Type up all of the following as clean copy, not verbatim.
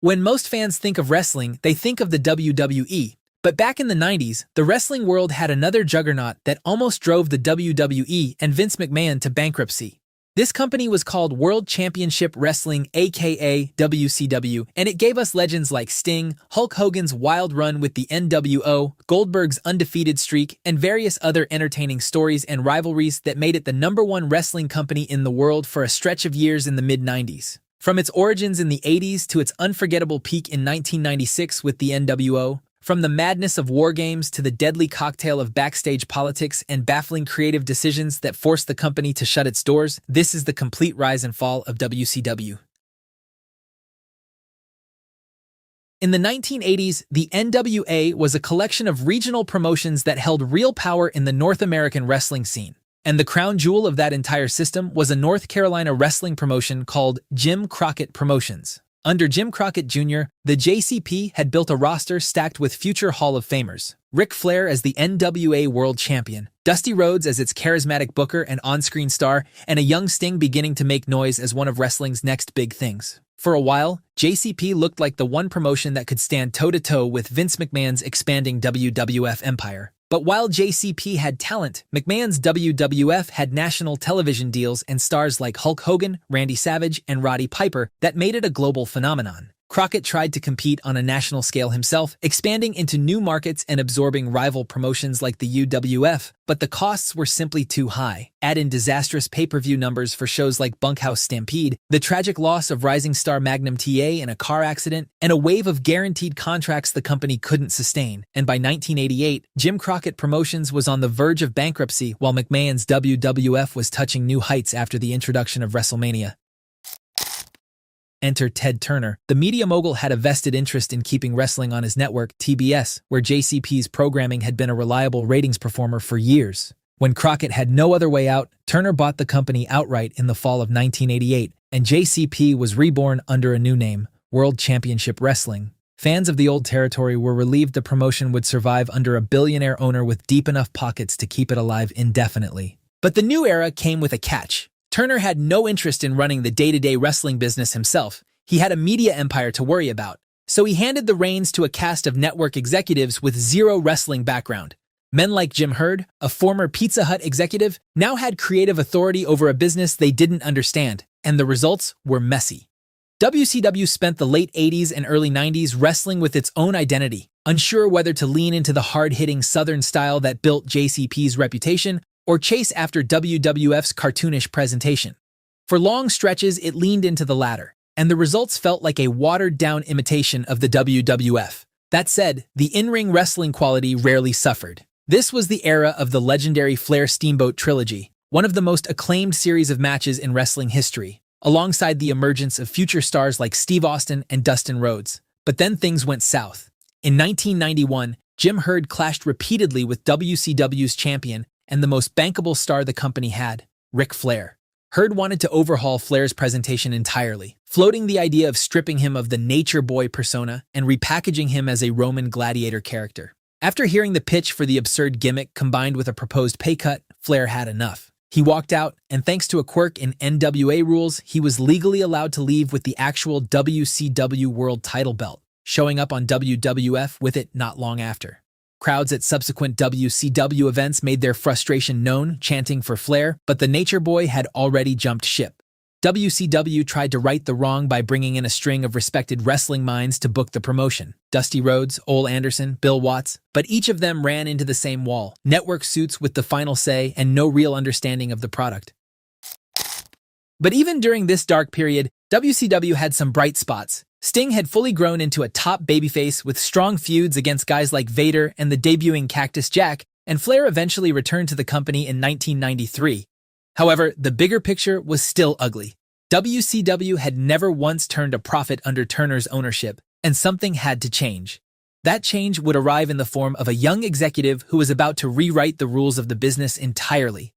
When most fans think of wrestling, they think of the WWE. But back in the 90s, the wrestling world had another juggernaut that almost drove the WWE and Vince McMahon to bankruptcy. This company was called World Championship Wrestling, aka WCW, and it gave us legends like Sting, Hulk Hogan's wild run with the NWO, Goldberg's undefeated streak, and various other entertaining stories and rivalries that made it the #1 wrestling company in the world for a stretch of years in the mid-90s. From its origins in the 80s to its unforgettable peak in 1996 with the NWO, from the madness of war games to the deadly cocktail of backstage politics and baffling creative decisions that forced the company to shut its doors, this is the complete rise and fall of WCW. In the 1980s, the NWA was a collection of regional promotions that held real power in the North American wrestling scene. And the crown jewel of that entire system was a North Carolina wrestling promotion called Jim Crockett Promotions. Under Jim Crockett Jr., the JCP had built a roster stacked with future Hall of Famers. Ric Flair as the NWA World Champion, Dusty Rhodes as its charismatic booker and on-screen star, and a young Sting beginning to make noise as one of wrestling's next big things. For a while, JCP looked like the one promotion that could stand toe-to-toe with Vince McMahon's expanding WWF empire. But while JCP had talent, McMahon's WWF had national television deals and stars like Hulk Hogan, Randy Savage, and Roddy Piper that made it a global phenomenon. Crockett tried to compete on a national scale himself, expanding into new markets and absorbing rival promotions like the UWF, but the costs were simply too high. Add in disastrous pay-per-view numbers for shows like Bunkhouse Stampede, the tragic loss of rising star Magnum TA in a car accident, and a wave of guaranteed contracts the company couldn't sustain. And by 1988, Jim Crockett Promotions was on the verge of bankruptcy while McMahon's WWF was touching new heights after the introduction of WrestleMania. Enter Ted Turner. The media mogul had a vested interest in keeping wrestling on his network, TBS, where JCP's programming had been a reliable ratings performer for years. When Crockett had no other way out, Turner bought the company outright in the fall of 1988, and JCP was reborn under a new name, World Championship Wrestling. Fans of the old territory were relieved the promotion would survive under a billionaire owner with deep enough pockets to keep it alive indefinitely. But the new era came with a catch. Turner had no interest in running the day-to-day wrestling business himself. He had a media empire to worry about. So he handed the reins to a cast of network executives with zero wrestling background. Men like Jim Herd, a former Pizza Hut executive, now had creative authority over a business they didn't understand, and the results were messy. WCW spent the late 80s and early 90s wrestling with its own identity, unsure whether to lean into the hard-hitting Southern style that built JCP's reputation or chase after WWF's cartoonish presentation. For long stretches, it leaned into the latter, and the results felt like a watered-down imitation of the WWF. That said, the in-ring wrestling quality rarely suffered. This was the era of the legendary Flair Steamboat trilogy, one of the most acclaimed series of matches in wrestling history, alongside the emergence of future stars like Steve Austin and Dustin Rhodes. But then things went south. In 1991, Jim Herd clashed repeatedly with WCW's champion and the most bankable star the company had, Ric Flair. Herd wanted to overhaul Flair's presentation entirely, floating the idea of stripping him of the Nature Boy persona and repackaging him as a Roman gladiator character. After hearing the pitch for the absurd gimmick combined with a proposed pay cut, Flair had enough. He walked out, and thanks to a quirk in NWA rules, he was legally allowed to leave with the actual WCW World title belt, showing up on WWF with it not long after. Crowds at subsequent WCW events made their frustration known, chanting for Flair, but the Nature Boy had already jumped ship. WCW tried to right the wrong by bringing in a string of respected wrestling minds to book the promotion. Dusty Rhodes, Ole Anderson, Bill Watts, but each of them ran into the same wall. Network suits with the final say and no real understanding of the product. But even during this dark period, WCW had some bright spots. Sting had fully grown into a top babyface with strong feuds against guys like Vader and the debuting Cactus Jack, and Flair eventually returned to the company in 1993. However, the bigger picture was still ugly. WCW had never once turned a profit under Turner's ownership, and something had to change. That change would arrive in the form of a young executive who was about to rewrite the rules of the business entirely.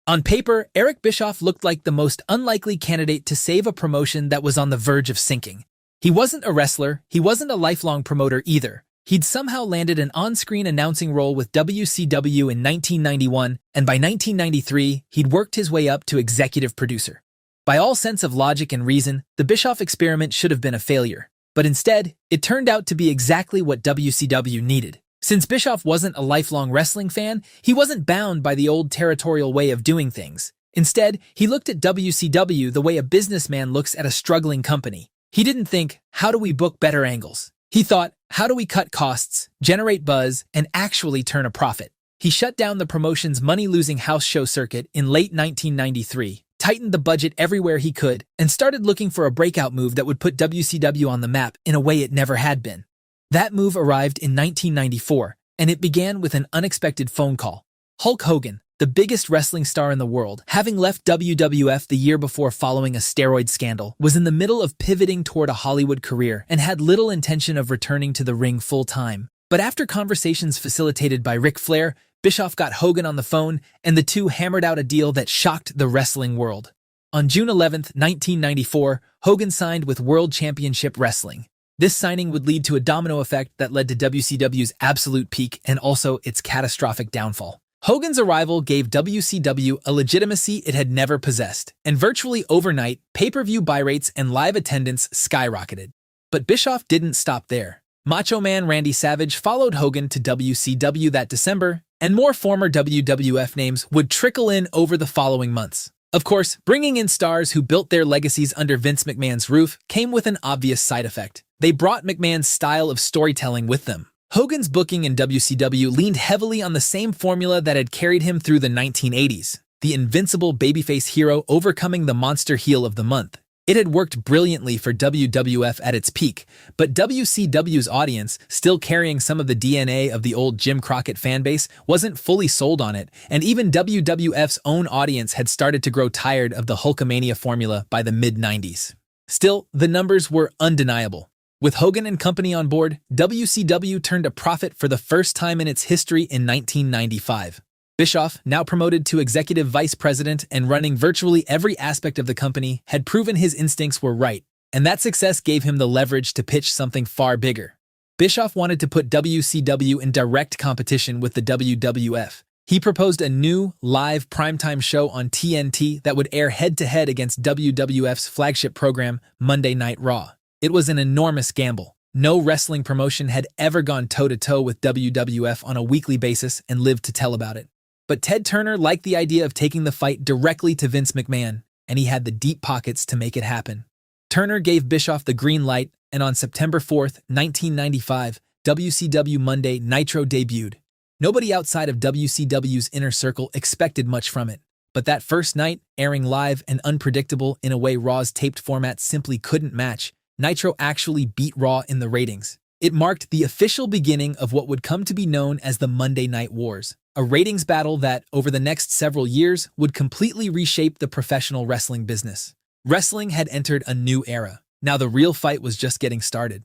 On paper, Eric Bischoff looked like the most unlikely candidate to save a promotion that was on the verge of sinking. He wasn't a wrestler, he wasn't a lifelong promoter either. He'd somehow landed an on-screen announcing role with WCW in 1991, and by 1993, he'd worked his way up to executive producer. By all sense of logic and reason, the Bischoff experiment should have been a failure. But instead, it turned out to be exactly what WCW needed. Since Bischoff wasn't a lifelong wrestling fan, he wasn't bound by the old territorial way of doing things. Instead, he looked at WCW the way a businessman looks at a struggling company. He didn't think, how do we book better angles? He thought, how do we cut costs, generate buzz, and actually turn a profit? He shut down the promotion's money-losing house show circuit in late 1993, tightened the budget everywhere he could, and started looking for a breakout move that would put WCW on the map in a way it never had been. That move arrived in 1994, and it began with an unexpected phone call. Hulk Hogan, the biggest wrestling star in the world, having left WWF the year before following a steroid scandal, was in the middle of pivoting toward a Hollywood career and had little intention of returning to the ring full-time. But after conversations facilitated by Ric Flair, Bischoff got Hogan on the phone, and the two hammered out a deal that shocked the wrestling world. On June 11, 1994, Hogan signed with World Championship Wrestling. This signing would lead to a domino effect that led to WCW's absolute peak and also its catastrophic downfall. Hogan's arrival gave WCW a legitimacy it had never possessed, and virtually overnight, pay-per-view buy rates and live attendance skyrocketed. But Bischoff didn't stop there. Macho Man Randy Savage followed Hogan to WCW that December, and more former WWF names would trickle in over the following months. Of course, bringing in stars who built their legacies under Vince McMahon's roof came with an obvious side effect. They brought McMahon's style of storytelling with them. Hogan's booking in WCW leaned heavily on the same formula that had carried him through the 1980s, the invincible babyface hero overcoming the monster heel of the month. It had worked brilliantly for WWF at its peak, but WCW's audience, still carrying some of the DNA of the old Jim Crockett fanbase, wasn't fully sold on it, and even WWF's own audience had started to grow tired of the Hulkamania formula by the mid-90s. Still, the numbers were undeniable. With Hogan and company on board, WCW turned a profit for the first time in its history in 1995. Bischoff, now promoted to executive vice president and running virtually every aspect of the company, had proven his instincts were right, and that success gave him the leverage to pitch something far bigger. Bischoff wanted to put WCW in direct competition with the WWF. He proposed a new, live primetime show on TNT that would air head-to-head against WWF's flagship program, Monday Night Raw. It was an enormous gamble. No wrestling promotion had ever gone toe-to-toe with WWF on a weekly basis and lived to tell about it. But Ted Turner liked the idea of taking the fight directly to Vince McMahon, and he had the deep pockets to make it happen. Turner gave Bischoff the green light, and on September 4, 1995, WCW Monday Nitro debuted. Nobody outside of WCW's inner circle expected much from it. But that first night, airing live and unpredictable in a way Raw's taped format simply couldn't match, Nitro actually beat Raw in the ratings. It marked the official beginning of what would come to be known as the Monday Night Wars, a ratings battle that, over the next several years, would completely reshape the professional wrestling business. Wrestling had entered a new era. Now the real fight was just getting started.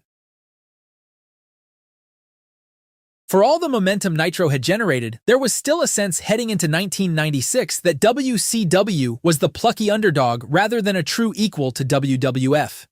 For all the momentum Nitro had generated, there was still a sense heading into 1996 that WCW was the plucky underdog rather than a true equal to WWF.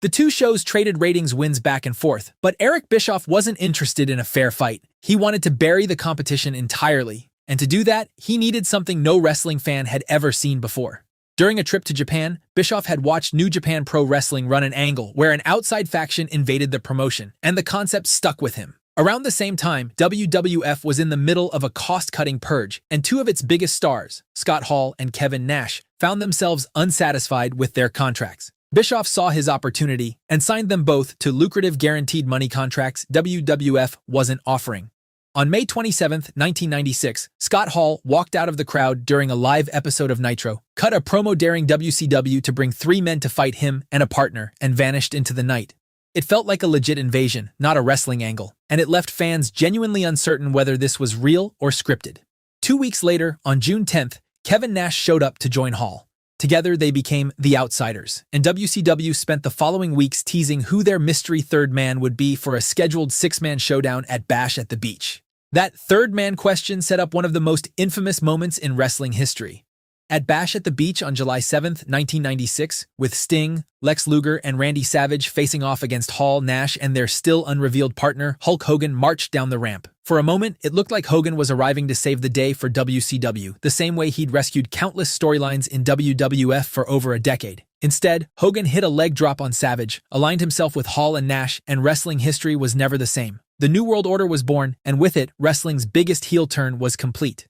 The two shows traded ratings wins back and forth, but Eric Bischoff wasn't interested in a fair fight. He wanted to bury the competition entirely, and to do that, he needed something no wrestling fan had ever seen before. During a trip to Japan, Bischoff had watched New Japan Pro Wrestling run an angle where an outside faction invaded the promotion, and the concept stuck with him. Around the same time, WWF was in the middle of a cost-cutting purge, and two of its biggest stars, Scott Hall and Kevin Nash, found themselves unsatisfied with their contracts. Bischoff saw his opportunity and signed them both to lucrative guaranteed money contracts WWF wasn't offering. On May 27, 1996, Scott Hall walked out of the crowd during a live episode of Nitro, cut a promo daring WCW to bring three men to fight him and a partner, and vanished into the night. It felt like a legit invasion, not a wrestling angle, and it left fans genuinely uncertain whether this was real or scripted. 2 weeks later, on June 10th, Kevin Nash showed up to join Hall. Together, they became The Outsiders, and WCW spent the following weeks teasing who their mystery third man would be for a scheduled six-man showdown at Bash at the Beach. That third man question set up one of the most infamous moments in wrestling history. At Bash at the Beach on July 7, 1996, with Sting, Lex Luger, and Randy Savage facing off against Hall, Nash, and their still unrevealed partner, Hulk Hogan, marched down the ramp. For a moment, it looked like Hogan was arriving to save the day for WCW, the same way he'd rescued countless storylines in WWF for over a decade. Instead, Hogan hit a leg drop on Savage, aligned himself with Hall and Nash, and wrestling history was never the same. The New World Order was born, and with it, wrestling's biggest heel turn was complete.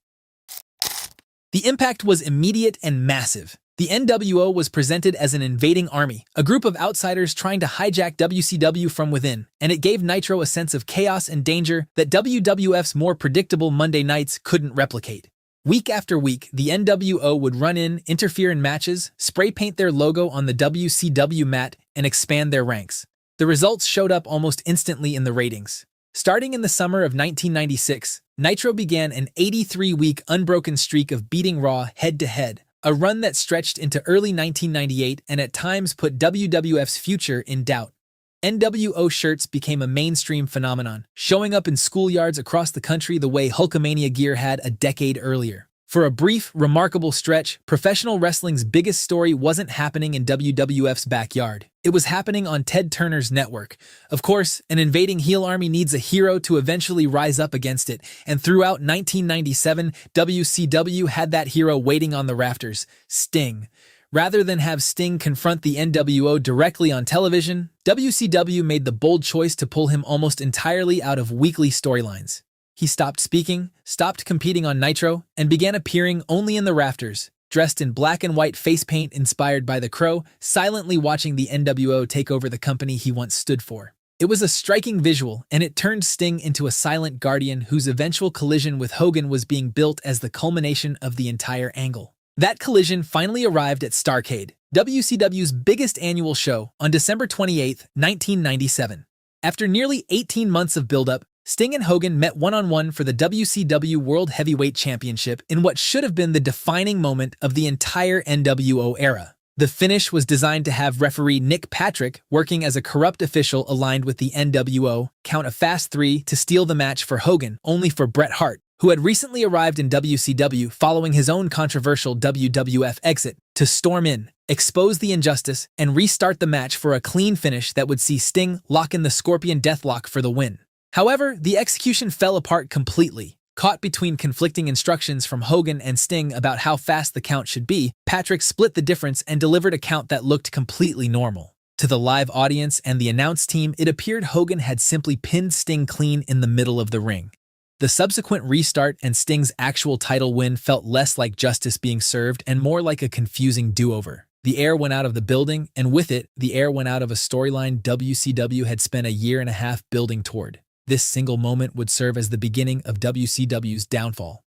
The impact was immediate and massive. The NWO was presented as an invading army, a group of outsiders trying to hijack WCW from within, and it gave Nitro a sense of chaos and danger that WWF's more predictable Monday nights couldn't replicate. Week after week, the NWO would run in, interfere in matches, spray paint their logo on the WCW mat, and expand their ranks. The results showed up almost instantly in the ratings. Starting in the summer of 1996, Nitro began an 83-week unbroken streak of beating Raw head-to-head, a run that stretched into early 1998 and at times put WWF's future in doubt. NWO shirts became a mainstream phenomenon, showing up in schoolyards across the country the way Hulkamania gear had a decade earlier. For a brief, remarkable stretch, professional wrestling's biggest story wasn't happening in WWF's backyard. It was happening on Ted Turner's network. Of course, an invading heel army needs a hero to eventually rise up against it, and throughout 1997, WCW had that hero waiting on the rafters, Sting. Rather than have Sting confront the NWO directly on television, WCW made the bold choice to pull him almost entirely out of weekly storylines. He stopped speaking, stopped competing on Nitro, and began appearing only in the rafters, dressed in black and white face paint inspired by the Crow, silently watching the NWO take over the company he once stood for. It was a striking visual, and it turned Sting into a silent guardian whose eventual collision with Hogan was being built as the culmination of the entire angle. That collision finally arrived at Starrcade, WCW's biggest annual show, on December 28, 1997. After nearly 18 months of build-up, Sting and Hogan met one-on-one for the WCW World Heavyweight Championship in what should have been the defining moment of the entire NWO era. The finish was designed to have referee Nick Patrick, working as a corrupt official aligned with the NWO, count a fast 3 to steal the match for Hogan, only for Bret Hart, who had recently arrived in WCW following his own controversial WWF exit, to storm in, expose the injustice, and restart the match for a clean finish that would see Sting lock in the Scorpion Deathlock for the win. However, the execution fell apart completely. Caught between conflicting instructions from Hogan and Sting about how fast the count should be, Patrick split the difference and delivered a count that looked completely normal. To the live audience and the announce team, it appeared Hogan had simply pinned Sting clean in the middle of the ring. The subsequent restart and Sting's actual title win felt less like justice being served and more like a confusing do-over. The air went out of the building, and with it, the air went out of a storyline WCW had spent a year and a half building toward. This single moment would serve as the beginning of WCW's downfall.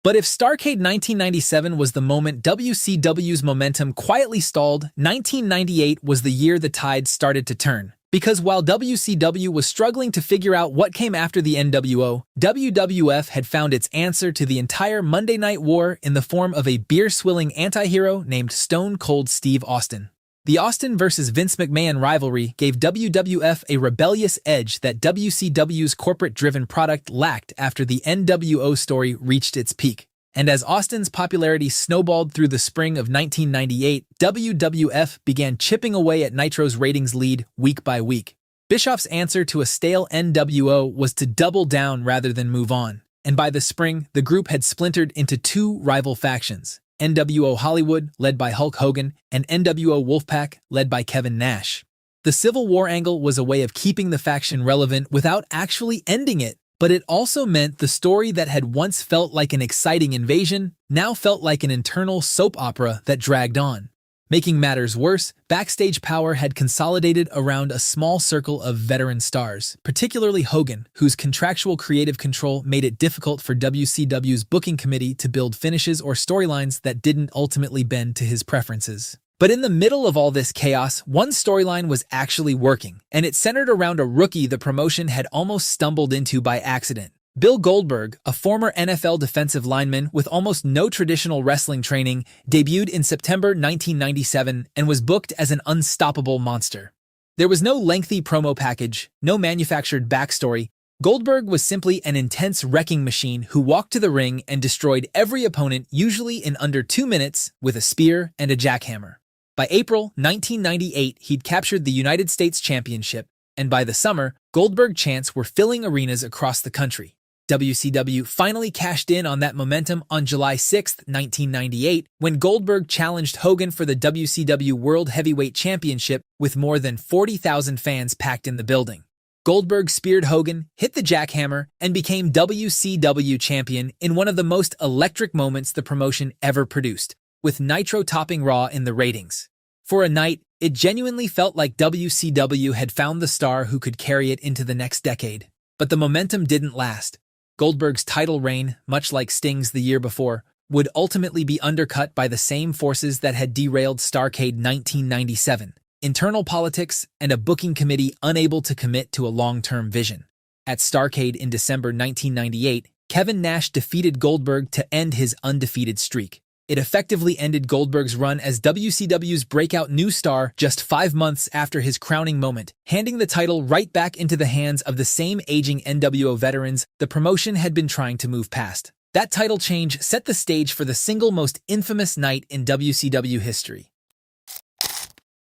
But if Starrcade 1997 was the moment WCW's momentum quietly stalled, 1998 was the year the tide started to turn. Because while WCW was struggling to figure out what came after the NWO, WWF had found its answer to the entire Monday Night War in the form of a beer-swilling anti-hero named Stone Cold Steve Austin. The Austin vs. Vince McMahon rivalry gave WWF a rebellious edge that WCW's corporate-driven product lacked after the NWO story reached its peak. And as Austin's popularity snowballed through the spring of 1998, WWF began chipping away at Nitro's ratings lead week by week. Bischoff's answer to a stale NWO was to double down rather than move on. And by the spring, the group had splintered into two rival factions. NWO Hollywood, led by Hulk Hogan, and NWO Wolfpack, led by Kevin Nash. The Civil War angle was a way of keeping the faction relevant without actually ending it, but it also meant the story that had once felt like an exciting invasion now felt like an internal soap opera that dragged on. Making matters worse, Backstage Power had consolidated around a small circle of veteran stars, particularly Hogan, whose contractual creative control made it difficult for WCW's booking committee to build finishes or storylines that didn't ultimately bend to his preferences. But in the middle of all this chaos, one storyline was actually working, and it centered around a rookie the promotion had almost stumbled into by accident. Bill Goldberg, a former NFL defensive lineman with almost no traditional wrestling training, debuted in September 1997 and was booked as an unstoppable monster. There was no lengthy promo package, no manufactured backstory, Goldberg was simply an intense wrecking machine who walked to the ring and destroyed every opponent, usually in under 2 minutes, with a spear and a jackhammer. By April 1998, he'd captured the United States Championship, and by the summer, Goldberg chants were filling arenas across the country. WCW finally cashed in on that momentum on July 6, 1998, when Goldberg challenged Hogan for the WCW World Heavyweight Championship with more than 40,000 fans packed in the building. Goldberg speared Hogan, hit the jackhammer, and became WCW champion in one of the most electric moments the promotion ever produced, with Nitro topping Raw in the ratings. For a night, it genuinely felt like WCW had found the star who could carry it into the next decade. But the momentum didn't last. Goldberg's title reign, much like Sting's the year before, would ultimately be undercut by the same forces that had derailed Starrcade 1997, internal politics and a booking committee unable to commit to a long-term vision. At Starrcade in December 1998, Kevin Nash defeated Goldberg to end his undefeated streak. It effectively ended Goldberg's run as WCW's breakout new star just 5 months after his crowning moment, handing the title right back into the hands of the same aging NWO veterans the promotion had been trying to move past. That title change set the stage for the single most infamous night in WCW history.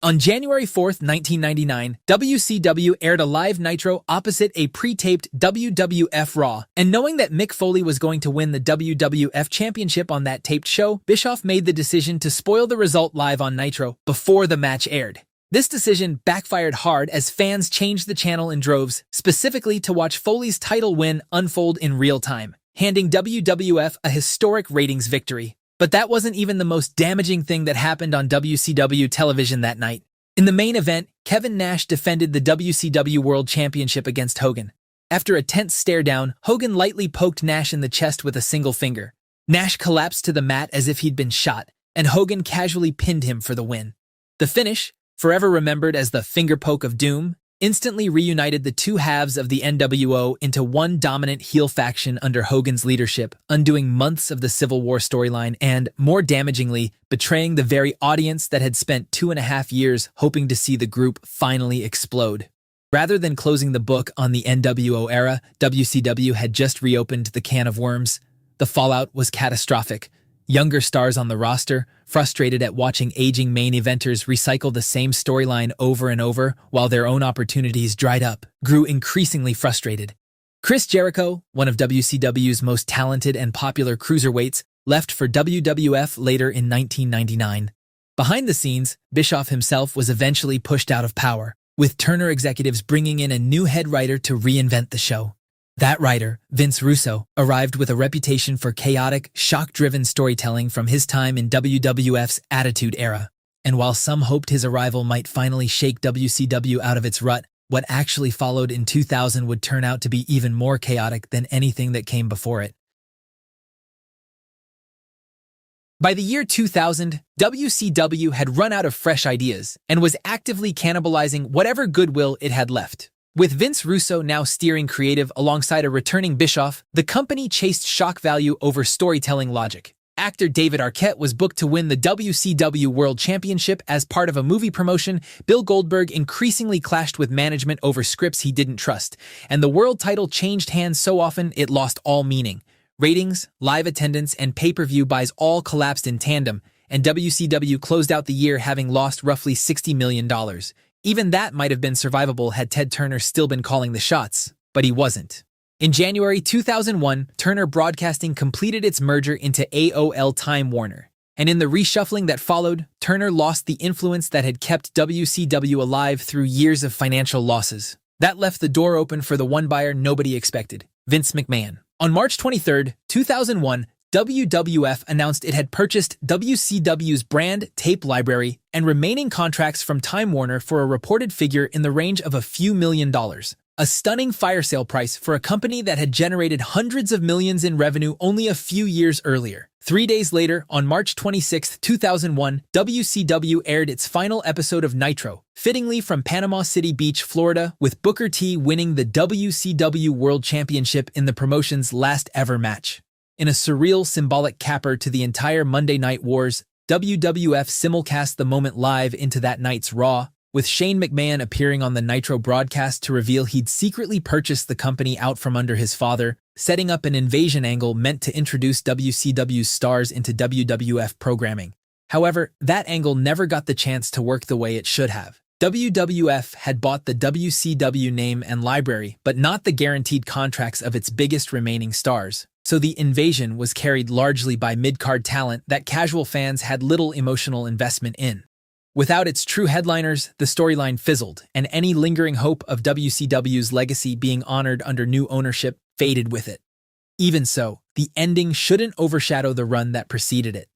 On January 4, 1999, WCW aired a live Nitro opposite a pre-taped WWF Raw, and knowing that Mick Foley was going to win the WWF Championship on that taped show, Bischoff made the decision to spoil the result live on Nitro before the match aired. This decision backfired hard as fans changed the channel in droves, specifically to watch Foley's title win unfold in real time, handing WWF a historic ratings victory. But that wasn't even the most damaging thing that happened on WCW television that night. In the main event, Kevin Nash defended the WCW World Championship against Hogan. After a tense stare-down, Hogan lightly poked Nash in the chest with a single finger. Nash collapsed to the mat as if he'd been shot, and Hogan casually pinned him for the win. The finish, forever remembered as the Fingerpoke of Doom, instantly reunited the two halves of the NWO into one dominant heel faction under Hogan's leadership, undoing months of the Civil War storyline and, more damagingly, betraying the very audience that had spent 2.5 years hoping to see the group finally explode. Rather than closing the book on the NWO era, WCW had just reopened the can of worms. The fallout was catastrophic. Younger stars on the roster, frustrated at watching aging main eventers recycle the same storyline over and over while their own opportunities dried up, grew increasingly frustrated. Chris Jericho, one of WCW's most talented and popular cruiserweights, left for WWF later in 1999. Behind the scenes, Bischoff himself was eventually pushed out of power, with Turner executives bringing in a new head writer to reinvent the show. That writer, Vince Russo, arrived with a reputation for chaotic, shock-driven storytelling from his time in WWF's Attitude Era. And while some hoped his arrival might finally shake WCW out of its rut, what actually followed in 2000 would turn out to be even more chaotic than anything that came before it. By the year 2000, WCW had run out of fresh ideas and was actively cannibalizing whatever goodwill it had left. With Vince Russo now steering creative alongside a returning Bischoff, the company chased shock value over storytelling logic. Actor David Arquette was booked to win the WCW World Championship as part of a movie promotion. Bill Goldberg increasingly clashed with management over scripts he didn't trust, and the world title changed hands so often it lost all meaning. Ratings, live attendance, and pay-per-view buys all collapsed in tandem, and WCW closed out the year having lost roughly $60 million. Even that might have been survivable had Ted Turner still been calling the shots, but he wasn't. In January 2001, Turner Broadcasting completed its merger into AOL Time Warner, and in the reshuffling that followed, Turner lost the influence that had kept WCW alive through years of financial losses. That left the door open for the one buyer nobody expected, Vince McMahon. On March 23, 2001, WWF announced it had purchased WCW's brand tape library and remaining contracts from Time Warner for a reported figure in the range of a few $1,000,000. A stunning fire sale price for a company that had generated hundreds of millions in revenue only a few years earlier. 3 days later, on March 26, 2001, WCW aired its final episode of Nitro, fittingly from Panama City Beach, Florida, with Booker T winning the WCW World Championship in the promotion's last ever match. In a surreal, symbolic capper to the entire Monday Night Wars, WWF simulcast the moment live into that night's Raw, with Shane McMahon appearing on the Nitro broadcast to reveal he'd secretly purchased the company out from under his father, setting up an invasion angle meant to introduce WCW's stars into WWF programming. However, that angle never got the chance to work the way it should have. WWF had bought the WCW name and library, but not the guaranteed contracts of its biggest remaining stars, so the invasion was carried largely by mid-card talent that casual fans had little emotional investment in. Without its true headliners, the storyline fizzled, and any lingering hope of WCW's legacy being honored under new ownership faded with it. Even so, the ending shouldn't overshadow the run that preceded it.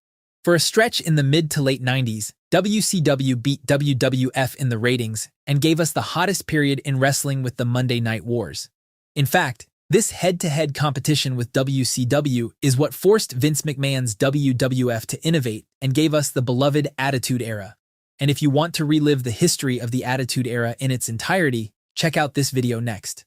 For a stretch in the mid to late 90s, WCW beat WWF in the ratings and gave us the hottest period in wrestling with the Monday Night Wars. In fact, this head-to-head competition with WCW is what forced Vince McMahon's WWF to innovate and gave us the beloved Attitude Era. And if you want to relive the history of the Attitude Era in its entirety, check out this video next.